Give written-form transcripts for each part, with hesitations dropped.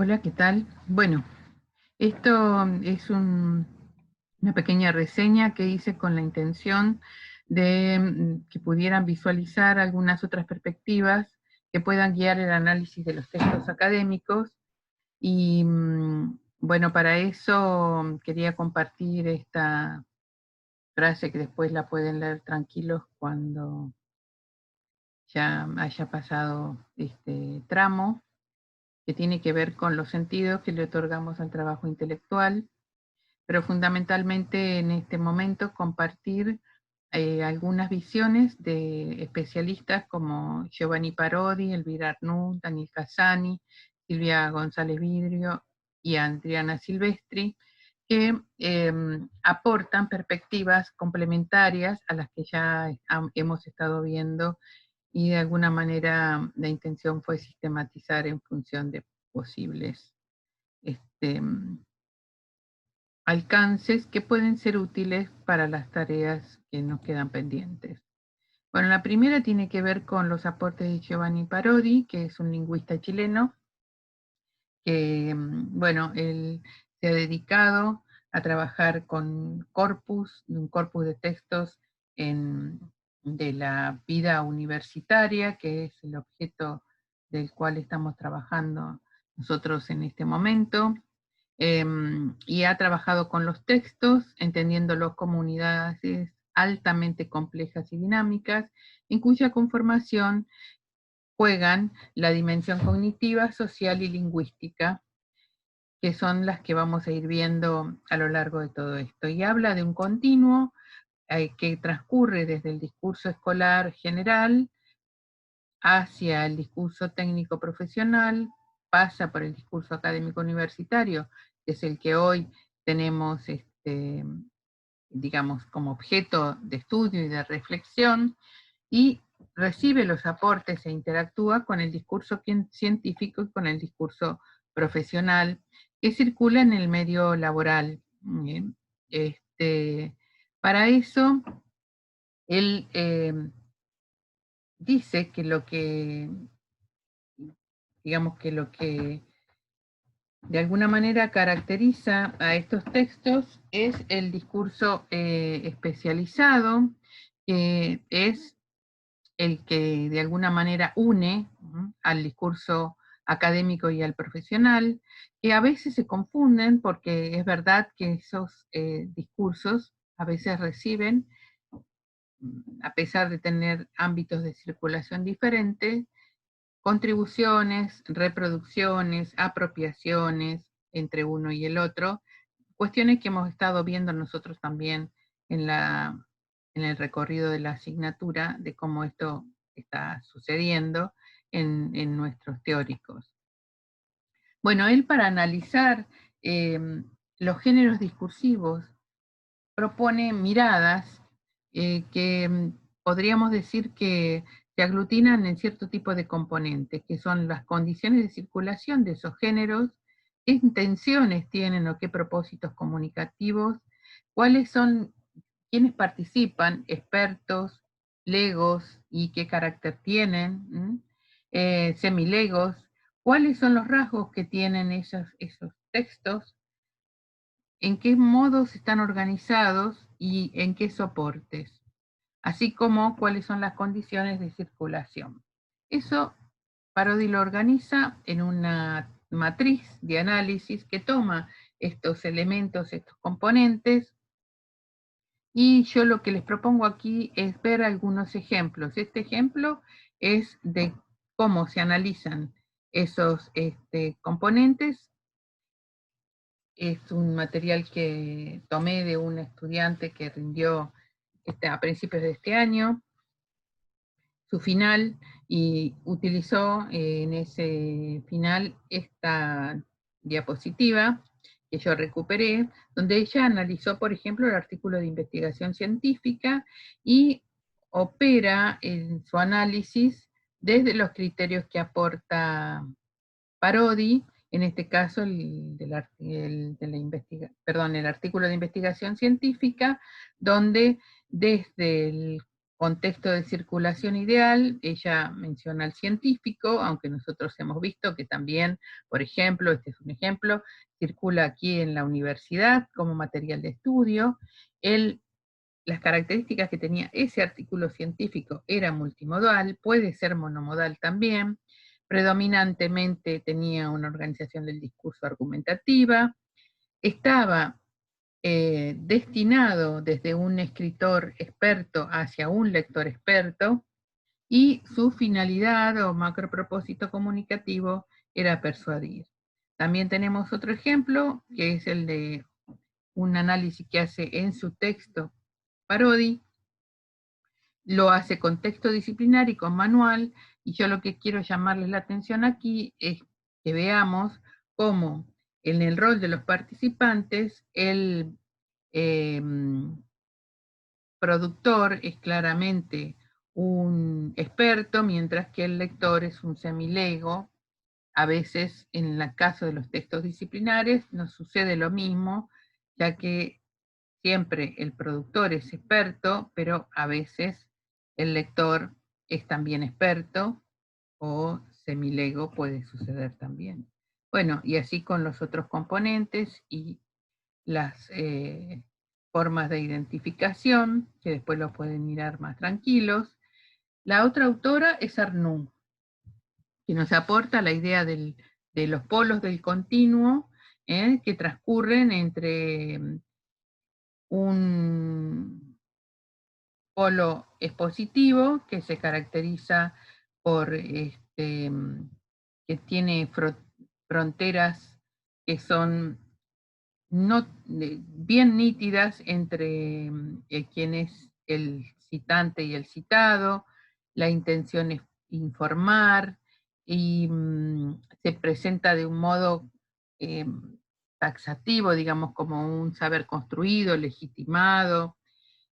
Hola, ¿qué tal? Bueno, esto es una pequeña reseña que hice con la intención de que pudieran visualizar algunas otras perspectivas que puedan guiar el análisis de los textos académicos. Y bueno, para eso quería compartir esta frase que después la pueden leer tranquilos cuando ya haya pasado este tramo, que tiene que ver con los sentidos que le otorgamos al trabajo intelectual, pero fundamentalmente en este momento compartir algunas visiones de especialistas como Giovanni Parodi, Elvira Arnoux, Daniel Casani, Silvia González Vidrio y Adriana Silvestri, que aportan perspectivas complementarias a las que ya hemos estado viendo, y de alguna manera la intención fue sistematizar en función de posibles este, alcances que pueden ser útiles para las tareas que nos quedan pendientes. Bueno, la primera tiene que ver con los aportes de Giovanni Parodi, que es un lingüista chileno, que, bueno, él se ha dedicado a trabajar con un corpus de textos de la vida universitaria, que es el objeto del cual estamos trabajando nosotros en este momento. Y ha trabajado con los textos, entendiéndolos como unidades altamente complejas y dinámicas, en cuya conformación juegan la dimensión cognitiva, social y lingüística, que son las que vamos a ir viendo a lo largo de todo esto. Y habla de un continuo que transcurre desde el discurso escolar general hacia el discurso técnico profesional, pasa por el discurso académico universitario, que es el que hoy tenemos, digamos, como objeto de estudio y de reflexión, y recibe los aportes e interactúa con el discurso científico y con el discurso profesional que circula en el medio laboral. Bien. Para eso, él dice que digamos que lo que de alguna manera caracteriza a estos textos es el discurso especializado, que es el que de alguna manera une al discurso académico y al profesional, que a veces se confunden porque es verdad que esos discursos a veces reciben, a pesar de tener ámbitos de circulación diferentes, contribuciones, reproducciones, apropiaciones entre uno y el otro, cuestiones que hemos estado viendo nosotros también en, en el recorrido de la asignatura, de cómo esto está sucediendo en nuestros teóricos. Bueno, él, para analizar los géneros discursivos, propone miradas que podríamos decir que se aglutinan en cierto tipo de componentes, que son las condiciones de circulación de esos géneros, qué intenciones tienen o qué propósitos comunicativos, cuáles son, quiénes participan, expertos, legos y qué carácter tienen, semilegos, cuáles son los rasgos que tienen esos textos, en qué modos están organizados y en qué soportes, así como cuáles son las condiciones de circulación. Eso Parodi lo organiza en una matriz de análisis que toma estos elementos, estos componentes, y yo lo que les propongo aquí es ver algunos ejemplos. Este ejemplo es de cómo se analizan esos componentes. Es un material que tomé de un estudiante que rindió a principios de este año su final, y utilizó en ese final esta diapositiva que yo recuperé, donde ella analizó, por ejemplo, el artículo de investigación científica y opera en su análisis desde los criterios que aporta Parodi, en este caso el artículo de investigación científica, donde desde el contexto de circulación ideal, ella menciona al científico, aunque nosotros hemos visto que también, por ejemplo, este es un ejemplo, circula aquí en la universidad como material de estudio. Las características que tenía ese artículo científico era multimodal, puede ser monomodal también, predominantemente tenía una organización del discurso argumentativa, estaba destinado desde un escritor experto hacia un lector experto, y su finalidad o macropropósito comunicativo era persuadir. También tenemos otro ejemplo, que es el de un análisis que hace en su texto Parodi, lo hace con texto disciplinar y con manual, y yo lo que quiero llamarles la atención aquí es que veamos cómo en el rol de los participantes el productor es claramente un experto, mientras que el lector es un semilego. A veces, en el caso de los textos disciplinares, nos sucede lo mismo, ya que siempre el productor es experto, pero a veces el lector es también experto, o semilego puede suceder también. Bueno, y así con los otros componentes y las formas de identificación, que después lo pueden mirar más tranquilos. La otra autora es Arnoux, que nos aporta la idea de los polos del continuo que transcurren entre un polo expositivo que se caracteriza por que tiene fronteras que son no, bien nítidas entre quien es el citante y el citado, la intención es informar, y se presenta de un modo eh, taxativo, digamos, como un saber construido, legitimado,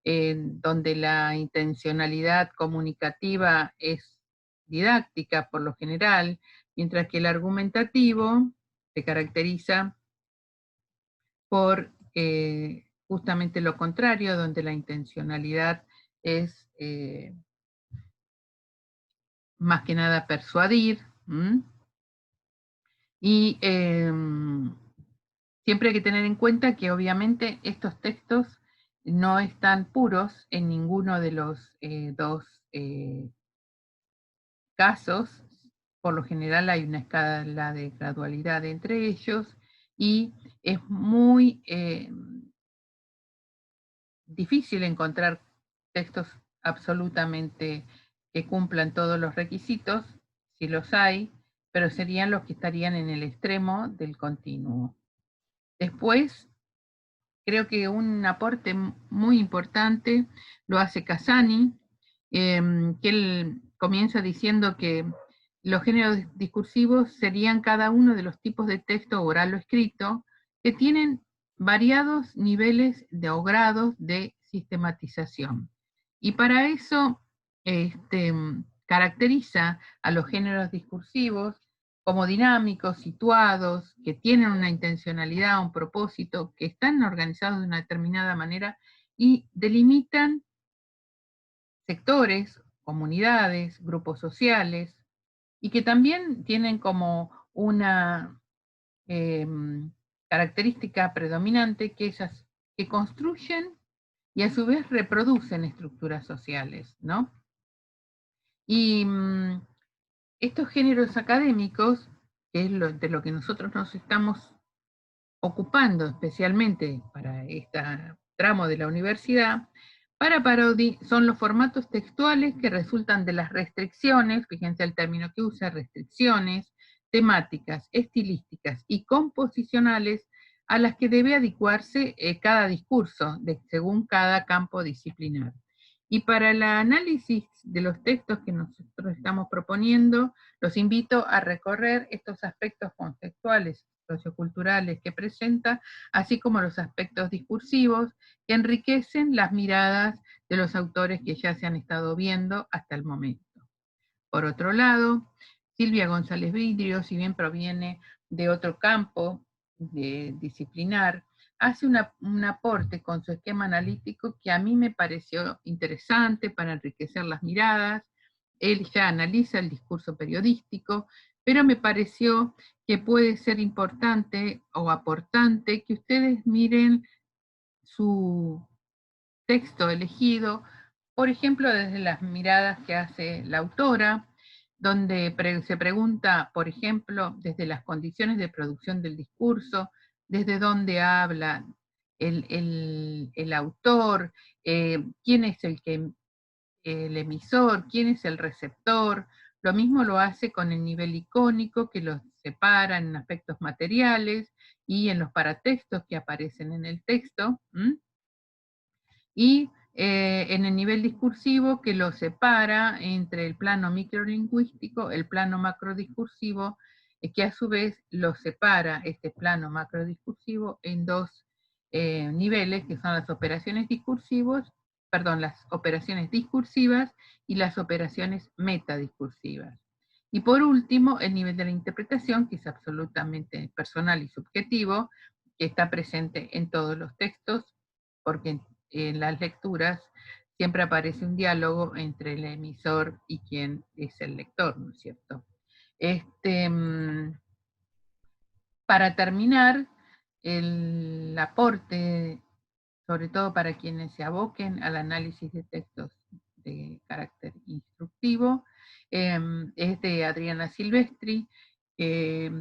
donde la intencionalidad comunicativa es didáctica por lo general, mientras que el argumentativo se caracteriza por justamente lo contrario, donde la intencionalidad es más que nada persuadir. Y siempre hay que tener en cuenta que obviamente estos textos no están puros en ninguno de los dos casos. Por lo general hay una escala de gradualidad entre ellos, y es muy difícil encontrar textos absolutamente que cumplan todos los requisitos, si los hay, pero serían los que estarían en el extremo del continuo. Después, creo que un aporte muy importante lo hace Casani, que él comienza diciendo que los géneros discursivos serían cada uno de los tipos de texto oral o escrito que tienen variados niveles o grados de sistematización. Y para eso caracteriza a los géneros discursivos como dinámicos, situados, que tienen una intencionalidad, un propósito, que están organizados de una determinada manera y delimitan sectores, comunidades, grupos sociales, y que también tienen como una característica predominante que esas que construyen y a su vez reproducen estructuras sociales, ¿no? Y estos géneros académicos, que es de lo que nosotros nos estamos ocupando especialmente para este tramo de la universidad, para Parodi son los formatos textuales que resultan de las restricciones, fíjense el término que usa, restricciones temáticas, estilísticas y composicionales a las que debe adecuarse cada discurso según cada campo disciplinar. Y para el análisis de los textos que nosotros estamos proponiendo, los invito a recorrer estos aspectos conceptuales socioculturales que presenta, así como los aspectos discursivos que enriquecen las miradas de los autores que ya se han estado viendo hasta el momento. Por otro lado, Silvia González Vidrio, si bien proviene de otro campo disciplinar, hace un aporte con su esquema analítico que a mí me pareció interesante para enriquecer las miradas. Él ya analiza el discurso periodístico, pero me pareció que puede ser importante o aportante que ustedes miren su texto elegido, por ejemplo, desde las miradas que hace la autora, donde se pregunta, por ejemplo, desde las condiciones de producción del discurso, desde dónde habla el autor, quién es el emisor, quién es el receptor. Lo mismo lo hace con el nivel icónico, que los separa en aspectos materiales y en los paratextos que aparecen en el texto. Y en el nivel discursivo, que lo separa entre el plano microlingüístico, el plano macrodiscursivo, que a su vez lo separa este plano macrodiscursivo en dos niveles, que son las operaciones discursivas, perdón, las operaciones discursivas y las operaciones metadiscursivas. Y por último, el nivel de la interpretación, que es absolutamente personal y subjetivo, que está presente en todos los textos, porque en las lecturas siempre aparece un diálogo entre el emisor y quien es el lector, ¿no es cierto? Para terminar, el aporte, sobre todo para quienes se aboquen al análisis de textos de carácter instructivo, es de Adriana Silvestri, que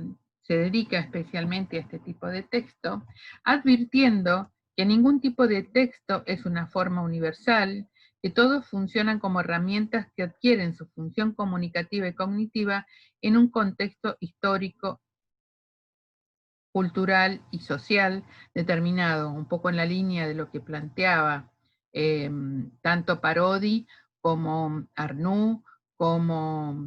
se dedica especialmente a este tipo de texto, advirtiendo que ningún tipo de texto es una forma universal, que todos funcionan como herramientas que adquieren su función comunicativa y cognitiva en un contexto histórico, cultural y social determinado, un poco en la línea de lo que planteaba tanto Parodi como Arnoux, como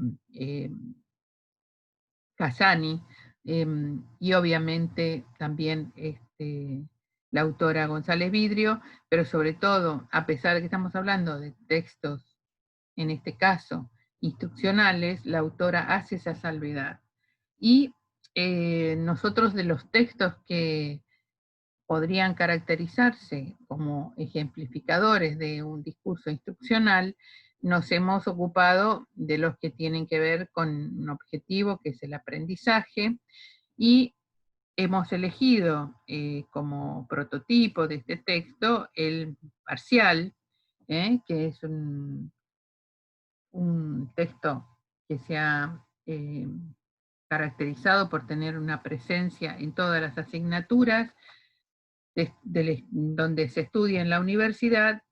Casani, y obviamente también la autora González Vidrio, pero sobre todo, a pesar de que estamos hablando de textos, en este caso, instruccionales, la autora hace esa salvedad. Y nosotros, de los textos que podrían caracterizarse como ejemplificadores de un discurso instruccional, nos hemos ocupado de los que tienen que ver con un objetivo que es el aprendizaje, y hemos elegido como prototipo de este texto el parcial, que es un texto que se ha caracterizado por tener una presencia en todas las asignaturas donde se estudia en la universidad,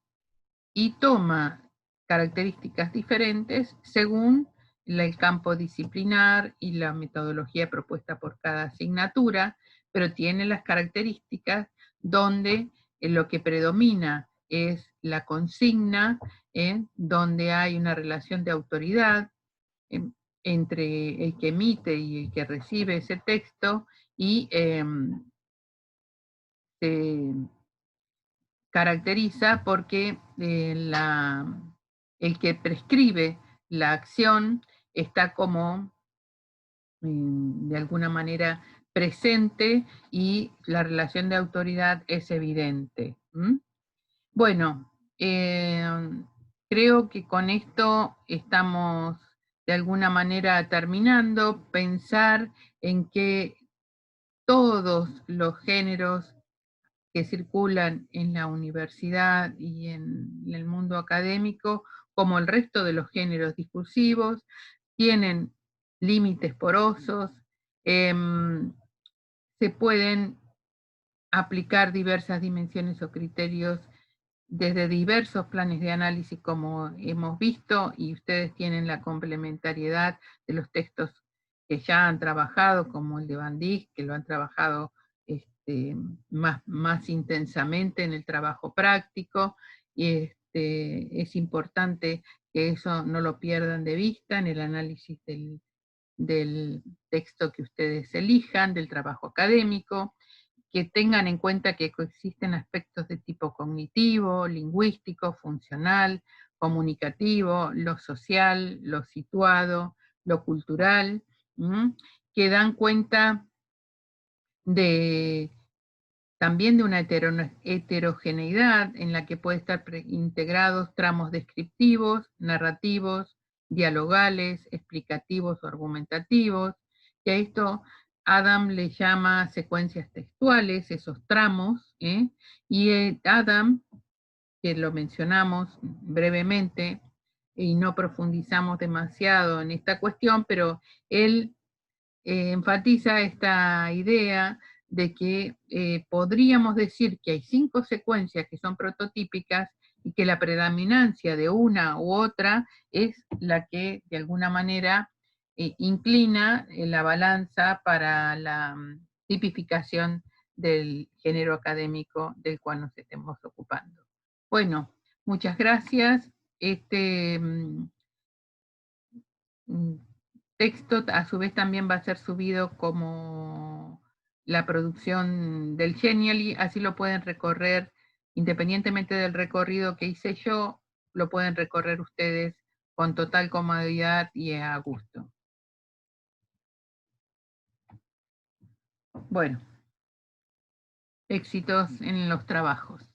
y toma características diferentes según el campo disciplinar y la metodología propuesta por cada asignatura, pero tiene las características donde lo que predomina es la consigna, donde hay una relación de autoridad entre el que emite y el que recibe ese texto, y se caracteriza porque el que prescribe la acción está como de alguna manera presente, y la relación de autoridad es evidente. Bueno, creo que con esto estamos de alguna manera terminando. Pensar en que todos los géneros que circulan en la universidad y en el mundo académico, como el resto de los géneros discursivos, tienen límites porosos, se pueden aplicar diversas dimensiones o criterios desde diversos planes de análisis, como hemos visto, y ustedes tienen la complementariedad de los textos que ya han trabajado, como el de Van Dijk, que lo han trabajado más intensamente en el trabajo práctico, y es importante que eso no lo pierdan de vista en el análisis del texto que ustedes elijan, del trabajo académico, que tengan en cuenta que coexisten aspectos de tipo cognitivo, lingüístico, funcional, comunicativo, lo social, lo situado, lo cultural, que dan cuenta de también de una heterogeneidad en la que puede estar integrados tramos descriptivos, narrativos, dialogales, explicativos o argumentativos, que a esto Adam le llama secuencias textuales, esos tramos, y Adam, que lo mencionamos brevemente y no profundizamos demasiado en esta cuestión, pero él enfatiza esta idea de que podríamos decir que hay 5 secuencias que son prototípicas y que la predominancia de una u otra es la que de alguna manera inclina la balanza para la tipificación del género académico del cual nos estemos ocupando. Bueno, muchas gracias. Este texto a su vez también va a ser subido como la producción del Genially, así lo pueden recorrer, independientemente del recorrido que hice yo, lo pueden recorrer ustedes con total comodidad y a gusto. Bueno, éxitos en los trabajos.